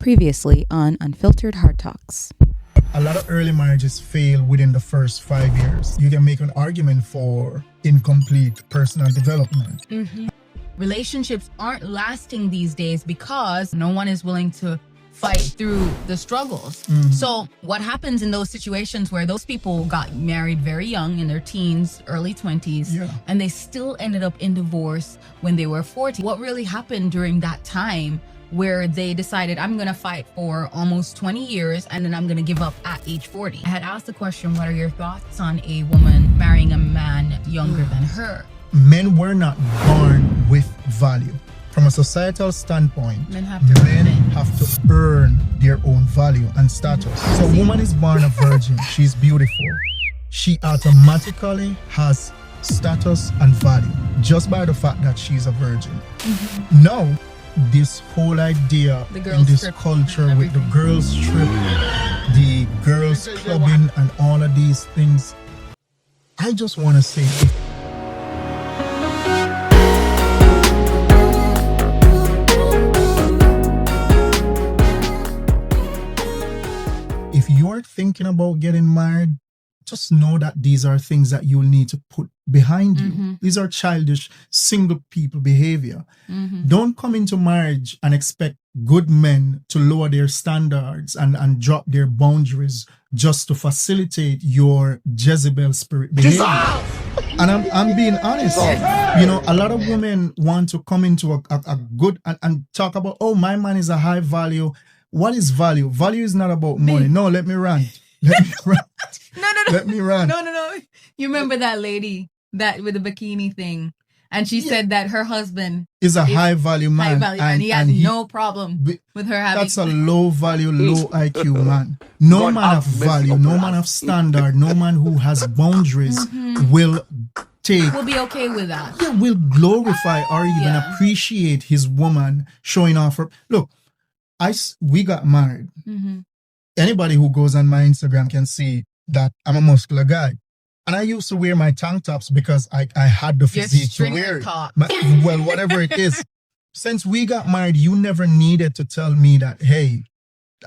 Previously on Unfiltered Hard Talks. A lot of early marriages fail within the first 5 years. You can make an argument for incomplete personal development. Relationships aren't lasting these days because no one is willing to fight through the struggles. So what happens in those situations where those people got married very young in their teens, early 20s, and they still ended up in divorce when they were 40? What really happened during that time where they decided, I'm going to fight for almost 20 years and then I'm going to give up at age 40? I had asked the question, what are your thoughts on a woman marrying a man younger than her? Men were not born with value. From a societal standpoint, Men have to earn their own value and status. So a woman is born a virgin. She's beautiful. She automatically has status and value just by the fact that she's a virgin. Now, this whole idea in this culture with the girls trip, the girls clubbing and all of these things, I just want to say, if you're thinking about getting married, just know that these are things that you'll need to put behind you. These are childish, single people behavior. Don't come into marriage and expect good men to lower their standards and drop their boundaries just to facilitate your Jezebel spirit behavior. And I'm being honest. You know, a lot of women want to come into a good and talk about, oh, my man is a high value. What is value? Value is not about money. No, let me rant. Let me rant. No. Let me rant. No. You remember that lady that with the bikini thing? And she said that her husband is a high value man. And he has no problem with her having. That's a low value, low IQ man. No man of value, no man of standard, no man who has boundaries will be okay with that. Yeah, will glorify or even appreciate his woman showing off her. Look, we got married. Anybody who goes on my Instagram can see that I'm a muscular guy. And I used to wear my tank tops because I had the physique to wear it. Well, whatever it is. Since we got married, you never needed to tell me that, hey,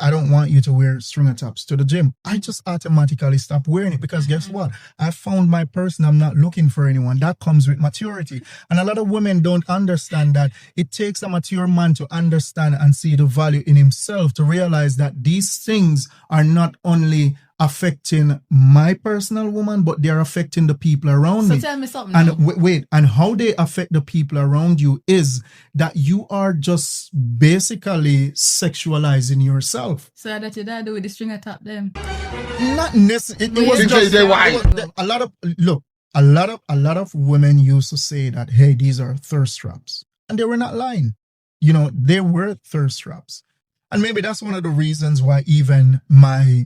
I don't want you to wear stringer tops to the gym. I just automatically stopped wearing it because guess what? I found my person. I'm not looking for anyone. That comes with maturity. And a lot of women don't understand that. It takes a mature man to understand and see the value in himself, to realize that these things are not only affecting my personal woman, but they're affecting the people around me. So tell me something. And wait, and how they affect the people around you is that you are just basically sexualizing yourself. So that you do with the stringer top them? Not necessarily. It was just a lot of women used to say that, hey, these are thirst traps, and they were not lying. You know, they were thirst traps, and maybe that's one of the reasons why even my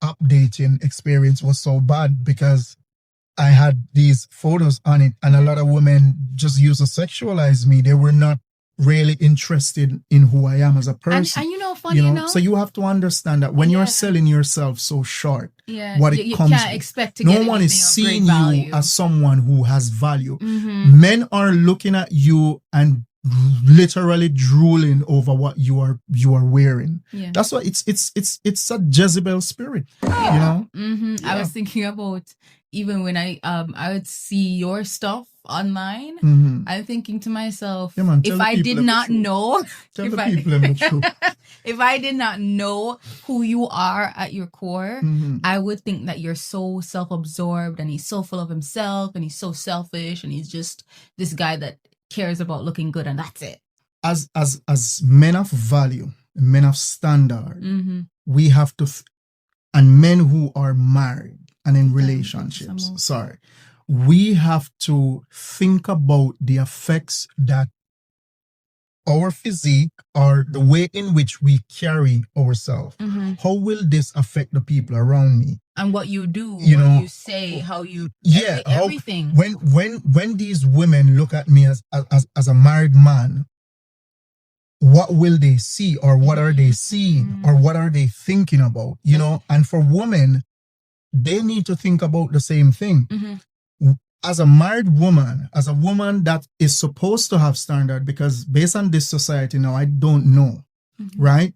updating experience was so bad, because I had these photos on it and a lot of women just used to sexualize me. They were not really interested in who I am as a person. And you know, funny enough, so you have to understand that when you're selling yourself so short, what it you comes can't with, expect to no get one is seeing value. you as someone who has value. Men are looking at you and literally drooling over what you are wearing. That's why it's a Jezebel spirit. You know. I was thinking about even when I would see your stuff online. I'm thinking to myself, if I did not know, if I did not know who you are at your core, I would think that you're so self-absorbed and he's so full of himself and he's so selfish and he's just this guy that cares about looking good and that's it. As men of value, men of standard, we have to and men who are married and in relationships, we have to think about the effects that our physique or the way in which we carry ourselves. How will this affect the people around me? And what you do, you you say, how you everything. When these women look at me as a married man, what will they see, or what are they seeing, or what are they thinking about? You know, and for women, they need to think about the same thing. As a married woman, as a woman that is supposed to have standard, because based on this society now, I don't know. right?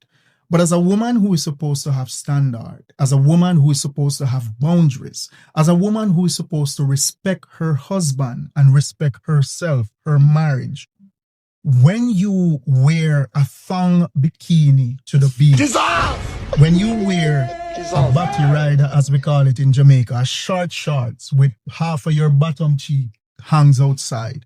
But as a woman who is supposed to have standard, as a woman who is supposed to have boundaries, as a woman who is supposed to respect her husband and respect herself, her marriage, when you wear a thong bikini to the beach, when you wear a body rider, as we call it in Jamaica, short shorts with half of your bottom cheek hangs outside,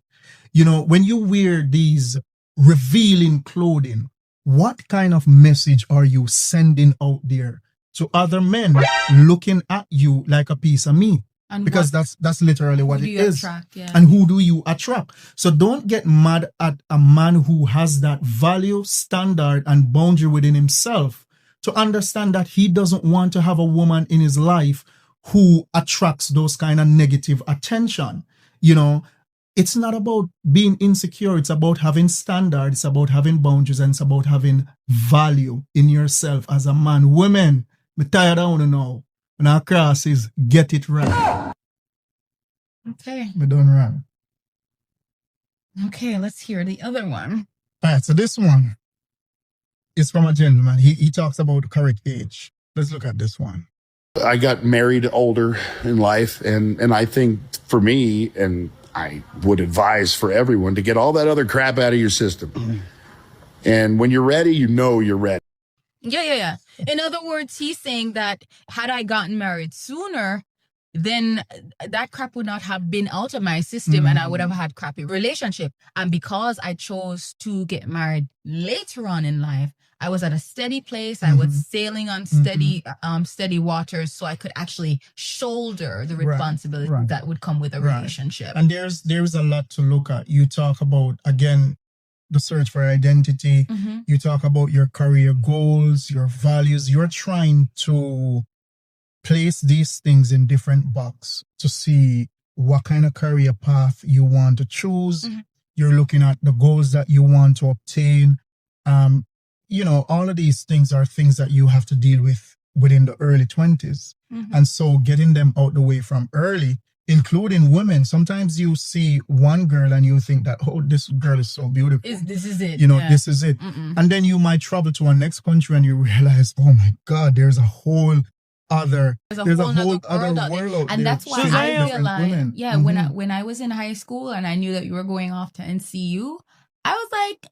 when you wear these revealing clothing, what kind of message are you sending out there to other men looking at you like a piece of meat? And because that's literally what it is. And who do you attract? So don't get mad at a man who has that value, standard, and boundary within himself to understand that he doesn't want to have a woman in his life who attracts those kind of negative attention. It's not about being insecure. It's about having standards. It's about having boundaries, and it's about having value in yourself as a man. Women, I'm tired of now. When our cross is get it right. Okay. We done wrong. Okay, let's hear the other one. All right, so this one is from a gentleman. He talks about the correct age. Let's look at this one. I got married older in life, and I think for me, and I would advise for everyone to get all that other crap out of your system. And when you're ready, you're ready. Yeah. In other words, he's saying that had I gotten married sooner, then that crap would not have been out of my system and I would have had crappy relationship. And because I chose to get married later on in life, I was at a steady place. I was sailing on steady waters, so I could actually shoulder the responsibility that would come with a relationship. And there's a lot to look at. You talk about, again, the search for identity. You talk about your career goals, your values. You're trying to place these things in different boxes to see what kind of career path you want to choose. You're looking at the goals that you want to obtain. All of these things are things that you have to deal with within the early 20s. And so getting them out the way from early, including women, sometimes you see one girl and you think that, oh, this girl is so beautiful. This is it. This is it. And then you might travel to a next country and you realize, oh my God, there's a whole other world out there. And that's why I realized, when I was in high school and I knew that you were going off to NCU, I was like,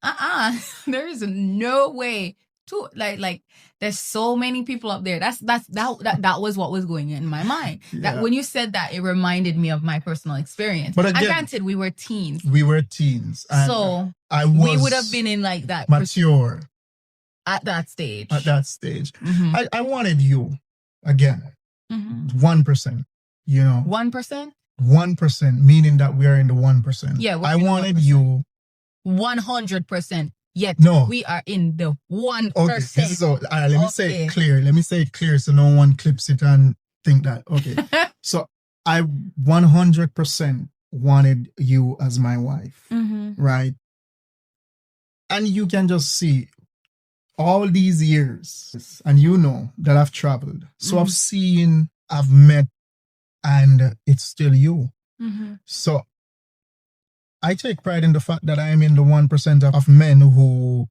there is no way to like. There's so many people up there. That was what was going in my mind. That when you said that, it reminded me of my personal experience. But again, granted, we were teens. So we would have been in like that mature at that stage. I wanted you again. 1%. 1%. 1%, meaning that we are in the 1%. Yeah, I wanted you 100%. Yet we are in the 1%. Okay, so let me say it clear. Let me say it clear so no one clips it and think that. Okay. So I 100% wanted you as my wife, right? And you can just see all these years, and that I've traveled. So I've seen, I've met, and it's still you. So I take pride in the fact that I am in the 1% of men who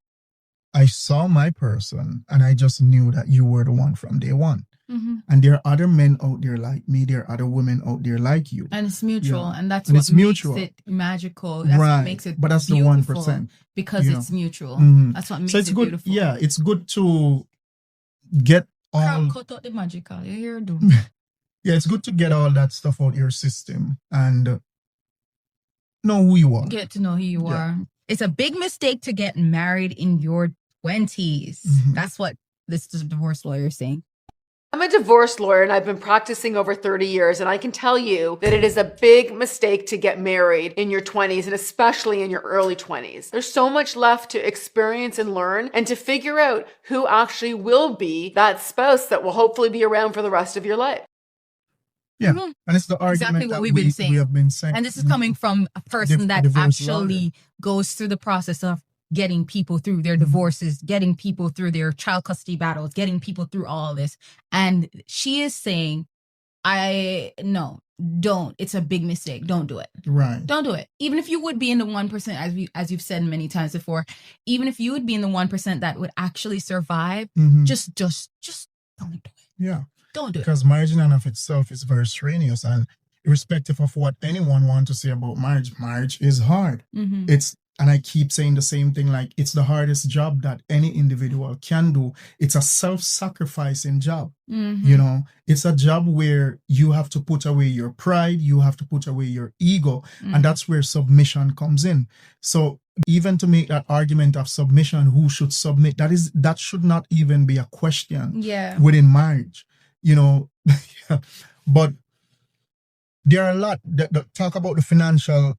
I saw my person and I just knew that you were the one from day one. And there are other men out there like me. There are other women out there like you. And it's mutual. And that's what makes it magical. That's what makes it But that's the 1%. Because it's mutual. That's what makes it good, beautiful. Yeah, it's good to get all... Cut out the magical. You hear it? Yeah, it's good to get all that stuff out your system and... know who you are. Get to know who you are. It's a big mistake to get married in your 20s. That's what this divorce lawyer is saying. I'm a divorce lawyer and I've been practicing over 30 years, and I can tell you that it is a big mistake to get married in your 20s and especially in your early 20s. There's so much left to experience and learn and to figure out who actually will be that spouse that will hopefully be around for the rest of your life. Yeah, and it's the argument exactly what we have been saying. And this is coming from a person that actually goes through the process of getting people through their divorces, getting people through their child custody battles, getting people through all of this. And she is saying, No, don't. It's a big mistake. Don't do it. Right. Don't do it. Even if you would be in the 1%, as you've said many times before, even if you would be in the 1% that would actually survive, just don't do it. Yeah. Don't do it. Because marriage in and of itself is very strenuous, and irrespective of what anyone wants to say about marriage is hard. And I keep saying the same thing, like it's the hardest job that any individual can do. It's a self-sacrificing job. You know, it's a job where you have to put away your pride, you have to put away your ego, and that's where submission comes in. So even to make that argument of submission, who should submit, that should not even be a question within marriage, you know. But there are a lot that talk about the financial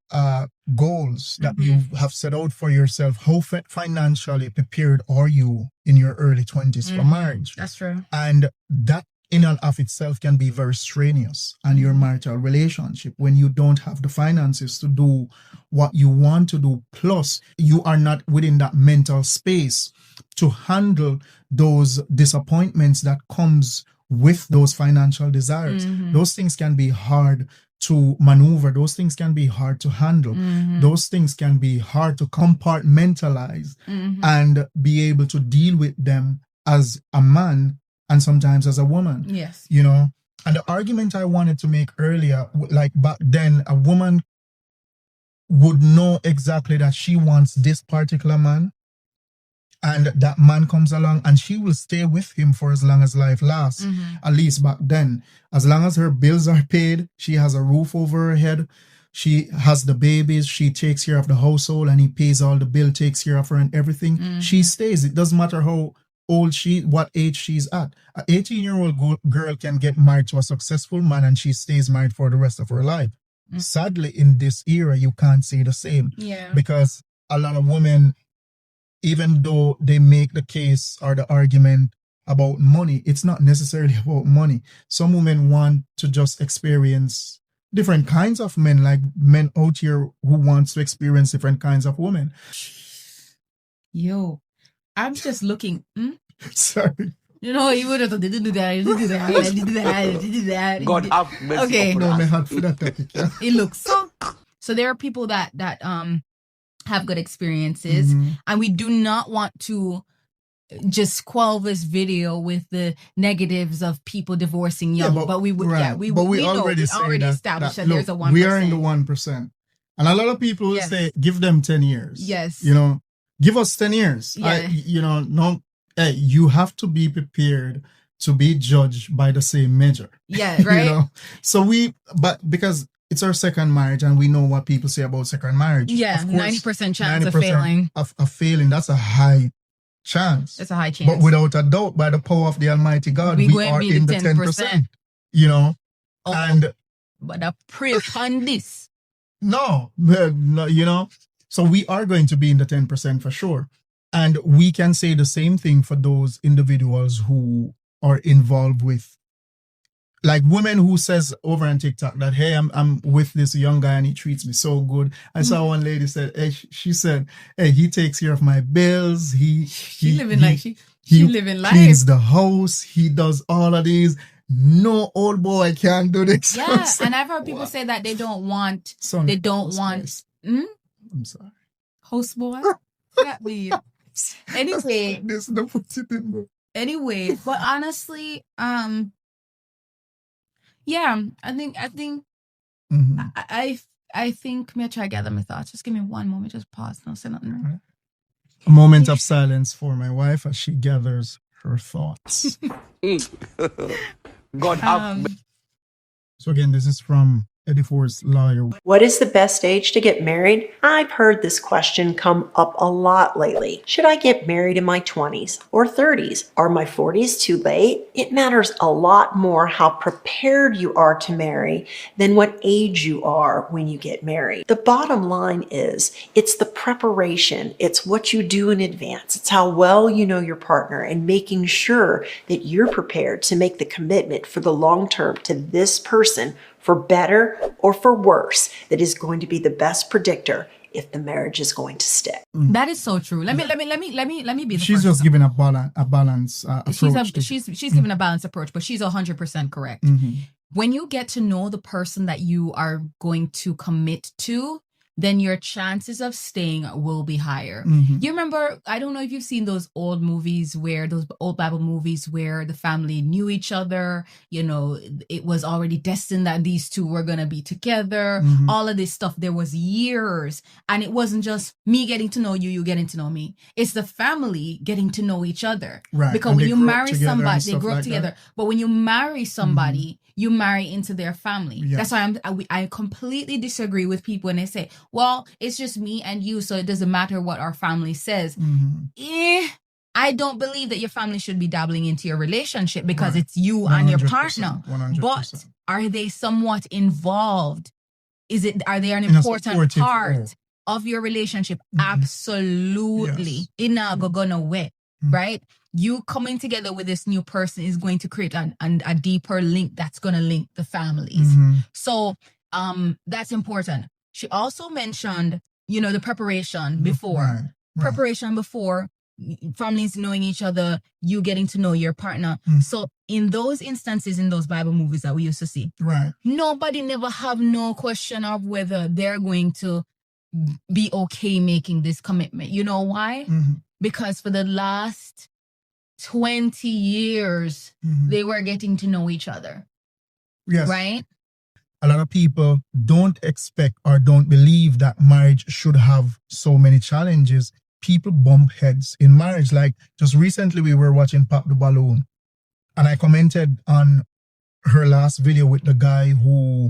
goals that you have set out for yourself. How financially prepared are you in your early 20s for marriage? That's true. And that in and of itself can be very strenuous on your marital relationship when you don't have the finances to do what you want to do. Plus, you are not within that mental space to handle those disappointments that comes with those financial desires. Those things can be hard to maneuver. Those things can be hard to handle. Those things can be hard to compartmentalize and be able to deal with them as a man and sometimes as a woman. Yes. You know, and the argument I wanted to make earlier, like back then, a woman would know exactly that she wants this particular man, and that man comes along and she will stay with him for as long as life lasts. At least back then, as long as her bills are paid, she has a roof over her head, she has the babies, she takes care of the household, and he pays all the bill, takes care of her and everything. She stays. It doesn't matter how old what age she's at. An 18-year-old girl can get married to a successful man and she stays married for the rest of her life. Sadly, in this era, you can't say the same. Yeah. Because a lot of women, even though they make the case or the argument about money, it's not necessarily about money. Some women want to just experience different kinds of men, like men out here who wants to experience different kinds of women. Yo, I'm just looking. Sorry. You know, you would have to do that. God have mercy. Okay. No, me had for that topic, yeah. It looks so there are people that have good experiences, and we do not want to just quell this video with the negatives of people divorcing young, but we would, right. we but we already established that look, there's a 1%. we are in the 1%, and a lot of people will say, give them 10 years. Yes, you know, give us 10 years. Yeah. Hey, you have to be prepared to be judged by the same measure. Yeah, right. You know, but because it's our second marriage, and we know what people say about second marriage. Yeah, 90% chance of failing. Of failing, that's a high chance. It's a high chance. But without a doubt, by the power of the Almighty God, we are in the 10%. You know, but I pray upon this. No, you know, so we are going to be in the 10% for sure. And we can say the same thing for those individuals who are involved with, like, women who says over on TikTok that, hey, I'm with this young guy and he treats me so good. I saw one lady said, hey, she said, hey, he takes care of my bills. He living life. Cleans the house. He does all of these. No old boy can do this. Yeah, and I've heard people say that they don't want. I'm sorry. Host boy. That be. Anyway. Anyway, but honestly, yeah, I think I think me try to gather my thoughts. Just give me one moment, just pause, don't say nothing. Right. A moment of silence for my wife as she gathers her thoughts. God have So again, this is from Eddie Ford's lawyer. What is the best age to get married? I've heard this question come up a lot lately. Should I get married in my 20s or 30s? Are my 40s too late? It matters a lot more how prepared you are to marry than what age you are when you get married. The bottom line is, it's the preparation. It's what you do in advance. It's how well you know your partner and making sure that you're prepared to make the commitment for the long term to this person, for better or for worse, that is going to be the best predictor if the marriage is going to stick. That is so true. Let me be the She's just giving a balance approach. She's giving a balanced approach, but she's 100% correct. when you get to know the person that you are going to commit to, then your chances of staying will be higher. You remember, I don't know if you've seen those old Bible movies where the family knew each other, it was already destined that these two were going to be together, all of this stuff. There was years, and it wasn't just me getting to know you, you getting to know me. It's the family getting to know each other. Right. Because And when they you grow up marry together and somebody, they stuff grow up like together. that. But when you marry somebody, you marry into their family. Yeah. That's why I completely disagree with people when they say, well, it's just me and you, so it doesn't matter what our family says. I don't believe that your family should be dabbling into your relationship because it's you and your partner. 100%. But are they somewhat involved? Are they an In a important supportive part role of your relationship? Absolutely. Yes. It's not gonna wet, right? You coming together with this new person is going to create a deeper link that's going to link the families. So that's important. She also mentioned, the preparation before. Right. Preparation before, families knowing each other, you getting to know your partner. So in those instances, in those Bible movies that we used to see, nobody never have no question of whether they're going to be okay making this commitment. You know why? Because for the last 20 years, they were getting to know each other. Yes. Right? A lot of people don't expect or don't believe that marriage should have so many challenges. People bump heads in marriage. Like just recently we were watching Pop the Balloon, and I commented on her last video with the guy who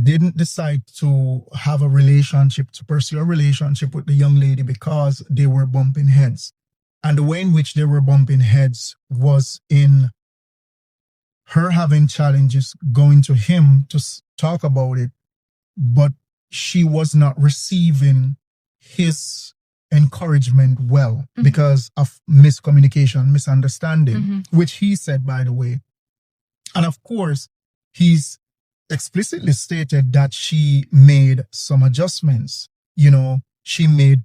didn't decide to have a relationship, to pursue a relationship with the young lady because they were bumping heads. And the way in which they were bumping heads was in her having challenges going to him to talk about it, but she was not receiving his encouragement well because of miscommunication, misunderstanding, which he said, by the way. And of course, he's explicitly stated that she made some adjustments. She made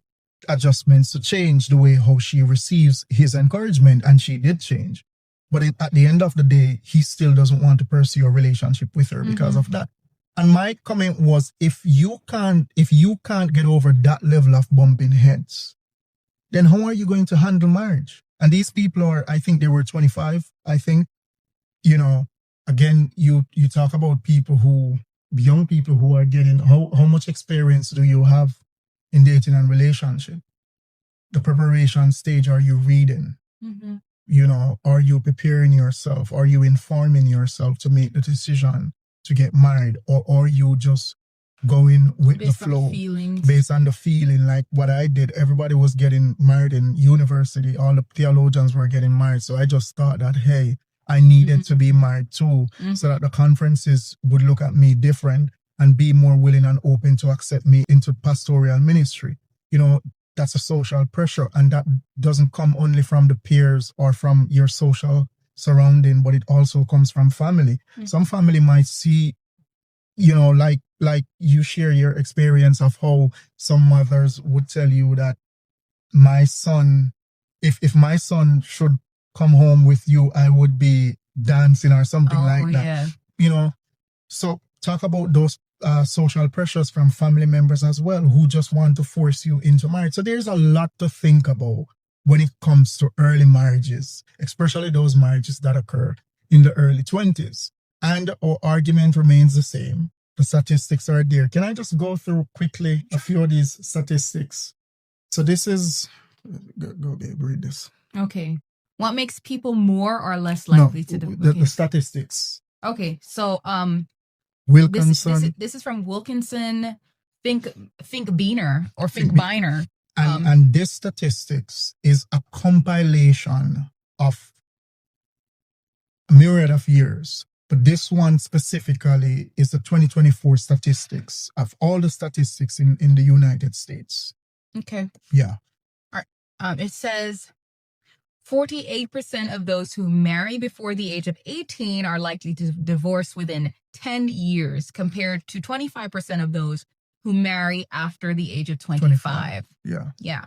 adjustments to change the way how she receives his encouragement, and she did change. But at the end of the day, he still doesn't want to pursue a relationship with her because of that. And my comment was, if you can't get over that level of bumping heads, then how are you going to handle marriage? And these people I think they were 25, I think. Again, you talk about young people who are getting, how much experience do you have in dating and relationship? The preparation stage, are you reading? Are you preparing yourself? Are you informing yourself to make the decision to get married? Or are you just going with the flow? Based on the feeling, like what I did. Everybody was getting married in university. All the theologians were getting married. So I just thought that, hey, I needed to be married too, so that the conferences would look at me different and be more willing and open to accept me into pastoral ministry. That's a social pressure, and that doesn't come only from the peers or from your social surrounding, but it also comes from family. Some family might see, like you share your experience of how some mothers would tell you that my son, if my son should come home with you, I would be dancing or something like that. So talk about those social pressures from family members as well, who just want to force you into marriage. So there's a lot to think about when it comes to early marriages, especially those marriages that occur in the early 20s. And our argument remains the same. The statistics are there. Can I just go through quickly a few of these statistics? So this is, go babe, read this. Okay. What makes people more or less likely to do? The statistics. Okay, so Wilkinson. This is from Wilkinson, Think Beaner or Think Biner. And this statistics is a compilation of a myriad of years. But this one specifically is the 2024 statistics of all the statistics in the United States. Okay. Yeah. All right. It says 48% of those who marry before the age of 18 are likely to divorce within 10 years, compared to 25% of those who marry after the age of 25. Yeah.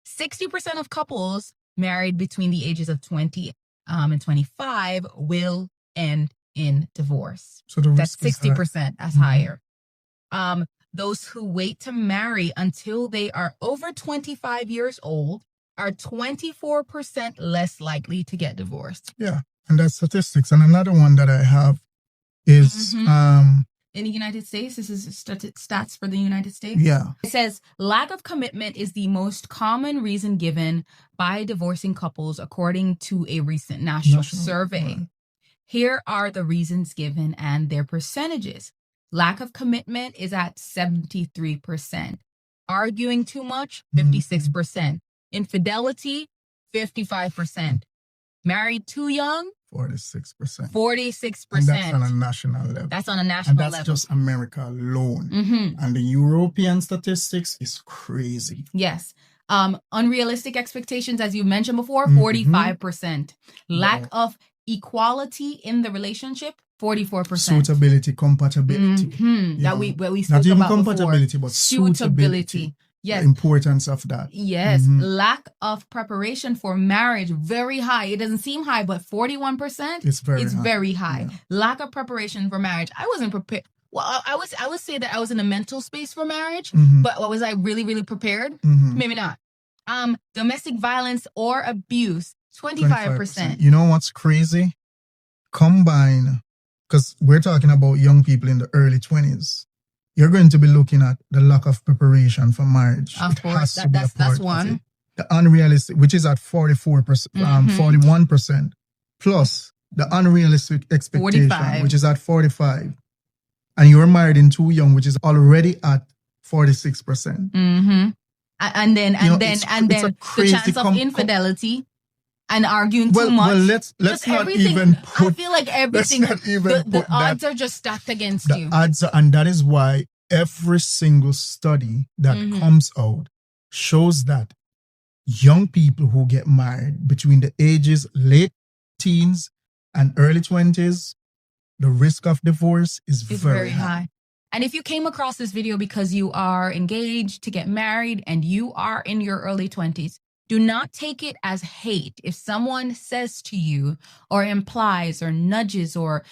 60% of couples married between the ages of 20 and 25 will end in divorce. So the That's risk is 60%. That's higher. Those who wait to marry until they are over 25 years old are 24% less likely to get divorced. Yeah, and that's statistics. And another one that I have is in the United States, this is stats for the United States. Yeah. It says lack of commitment is the most common reason given by divorcing couples, according to a recent national survey. Right. Here are the reasons given and their percentages. Lack of commitment is at 73%. Arguing too much, 56%. Infidelity, 55%. Married too young, 46%. 46%. And that's on a national level. That's on a national and that's level. just America alone. And the European statistics is crazy. Yes. Unrealistic expectations, as you mentioned before, 45%. Lack of equality in the relationship, 44%. Suitability, compatibility. That we spoke not even about compatibility, before. but suitability. Yes. The importance of that. Yes. Lack of preparation for marriage, very high. It doesn't seem high, but 41%. It's very high. Yeah. Lack of preparation for marriage. I wasn't prepared. Well, I would say that I was in a mental space for marriage, but was I really, really prepared? Maybe not. Domestic violence or abuse, 25%. You know what's crazy? Combine, because we're talking about young people in the early 20s. You're going to be looking at the lack of preparation for marriage. Of course, that's one. The unrealistic, which is at 44%, 41%, plus the unrealistic expectation, 45. which is at 45%. And you're married in too young, which is already at 46%. And then the chance of infidelity and arguing too much. Well, let's not everything. even put. I feel like everything. The odds are just stacked against you. And that is why every single study that comes out shows that young people who get married between the ages late teens and early 20s, the risk of divorce is very high. And if you came across this video because you are engaged to get married and you are in your early 20s, do not take it as hate. If someone says to you or implies or nudges or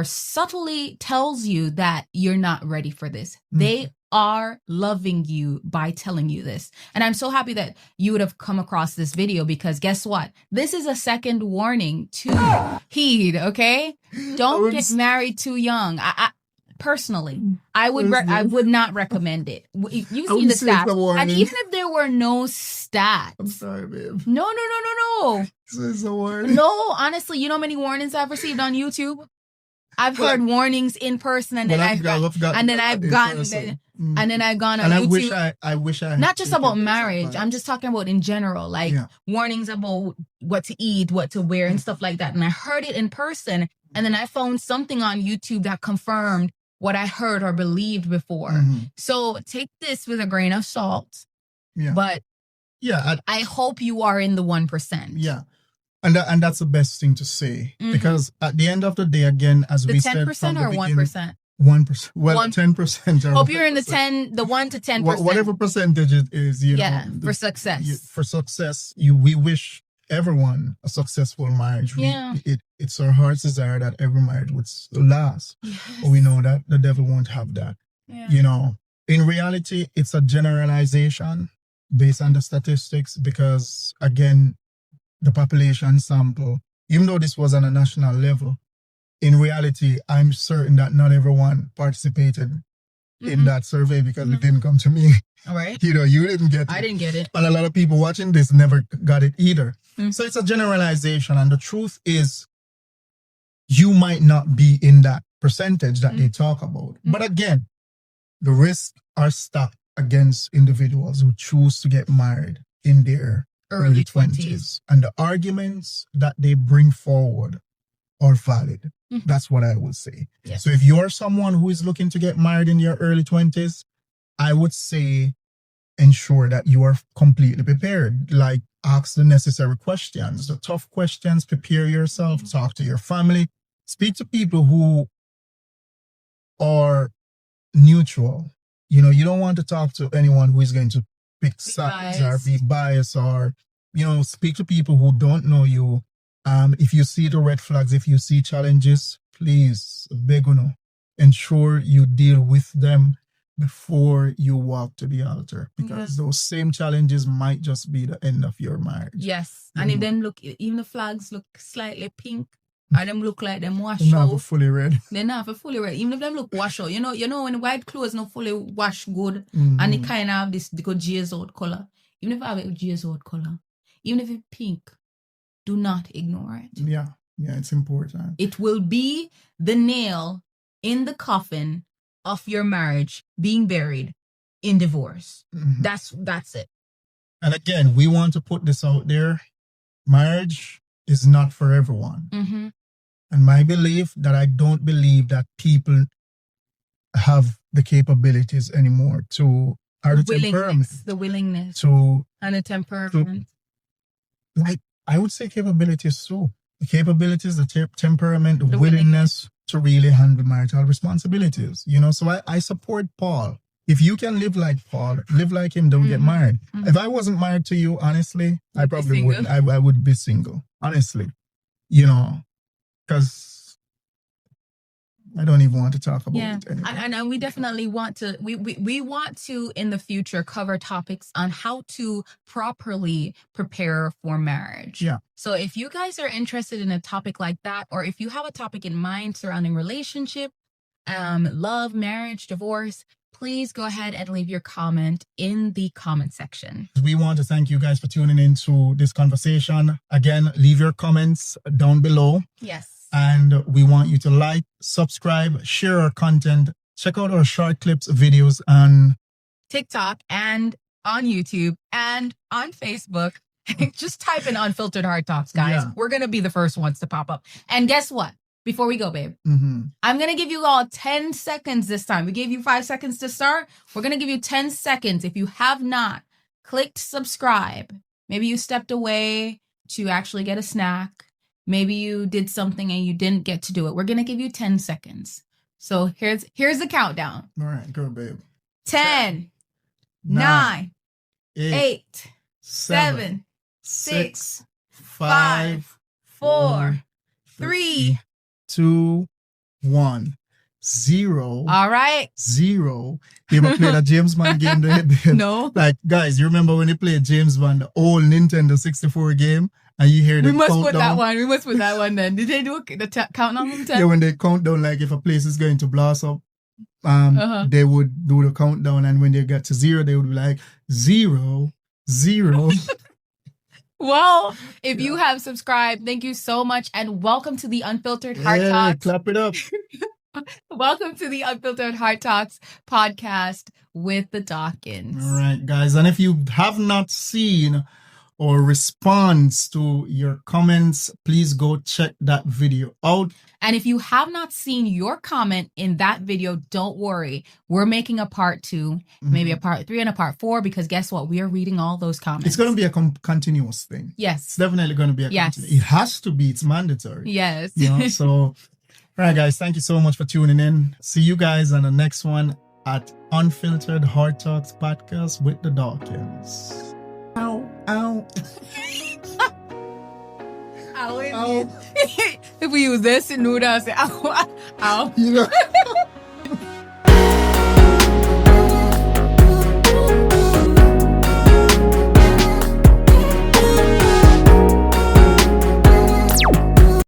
subtly tells you that you're not ready for this, they are loving you by telling you this. And I'm so happy that you would have come across this video because guess what? This is a second warning to heed, okay? Don't get married too young. Personally, I would not recommend it. You see the stats, and even if there were no stats, I'm sorry, babe. No. This is a warning. No, honestly, you know how many warnings I've received on YouTube? I've heard warnings in person, and then I've gone on YouTube. I wish I had not just about marriage. I'm just talking about in general, like warnings about what to eat, what to wear, and stuff like that. And I heard it in person, and then I found something on YouTube that confirmed what I heard or believed before. So take this with a grain of salt. Yeah. But I hope you are in the 1%. Yeah. And that's the best thing to say. Because at the end of the day, again, as we said from the 10% or beginning, 1%? 1%. Well, 10%. Hope you're in the 1 to 10%. Whatever percentage it is, for success. For success, we wish everyone a successful marriage. It's our heart's desire that every marriage would last. Yes. But we know that the devil won't have that. Yeah. You know, in reality, it's a generalization based on the statistics because, again, the population sample, even though this was on a national level, in reality, I'm certain that not everyone participated in that survey because it didn't come to me. All right. You know, you didn't get it. I didn't get it. And a lot of people watching this never got it either. So it's a generalization. And the truth is, you might not be in that percentage that they talk about. But again, the risks are stacked against individuals who choose to get married in their early 20s. And the arguments that they bring forward are valid. That's what I would say. Yes. So if you're someone who is looking to get married in your early 20s, I would say ensure that you are completely prepared. Like, ask the necessary questions, the tough questions, prepare yourself, talk to your family, speak to people who are neutral. You know, you don't want to talk to anyone who is going to pick sides or be biased or, you know, speak to people who don't know you. If you see the red flags, if you see challenges, please, beg you, ensure you deal with them before you walk to the altar, because those same challenges might just be the end of your marriage. Yes. And if them look, even the flags look slightly pink, or them look like them wash They're out. not fully red. They're not fully red. Even if them look wash out. You know when white clothes not fully wash good, and it kind of have this good jazz out color. Even if I have a jazz out color, even if it's pink, do not ignore it. Yeah, it's important. It will be the nail in the coffin of your marriage being buried in divorce. That's it. And again, we want to put this out there. Marriage is not for everyone. And my belief that I don't believe that people have the capabilities anymore to, or the temperament. The willingness. To, and the temperament. like, I would say capabilities too. The capabilities, the temperament, the willingness to really handle marital responsibilities. You know, so I support Paul. If you can live like Paul, live like him, don't get married. If I wasn't married to you, honestly, I probably wouldn't. I would be single, honestly. You know, because I don't even want to talk about it anymore. And we definitely want to, we want to in the future cover topics on how to properly prepare for marriage. Yeah. So if you guys are interested in a topic like that, or if you have a topic in mind surrounding relationship, love, marriage, divorce, please go ahead and leave your comment in the comment section. We want to thank you guys for tuning into this conversation. Again, leave your comments down below. Yes. And we want you to like, subscribe, share our content, check out our short clips, videos on TikTok and on YouTube and on Facebook. Just type in Unfiltered Hard Talks, guys. Yeah. We're going to be the first ones to pop up. And guess what? Before we go, babe, I'm going to give you all 10 seconds this time. We gave you 5 seconds to start. We're going to give you 10 seconds. If you have not clicked subscribe, maybe you stepped away to actually get a snack. Maybe you did something and you didn't get to do it. We're going to give you 10 seconds. So here's the countdown. All right, go, babe. 10, 9, 8, 7, 6, 5, 4, 3, 2, 1, 0. All right. 0. You ever played a James Bond game there? No. Like, guys, you remember when they played James Bond, the old Nintendo 64 game, and you hear the countdown? We must put that one then. Did they do the countdown on 10? Yeah, when they count down, like if a place is going to blast up, they would do the countdown, and when they get to 0, they would be like 0, 0. Well, if you have subscribed, thank you so much, and welcome to the Unfiltered Heart Talks. Clap it up. Welcome to the Unfiltered Heart Talks podcast with the Dawkins. All right, guys. And if you have not seen or responds to your comments, please go check that video out. And if you have not seen your comment in that video, don't worry. We're making a part 2, maybe a part 3 and a part 4, because guess what? We are reading all those comments. It's going to be a continuous thing. Yes. It's definitely going to be a continuous. It has to be. It's mandatory. Yes. You know, so, all right, guys. Thank you so much for tuning in. See you guys on the next one at Unfiltered Hard Talks podcast with the Dawkins. Ow, ow. Ow. If we use this in Nuda, say ow, ow. You know.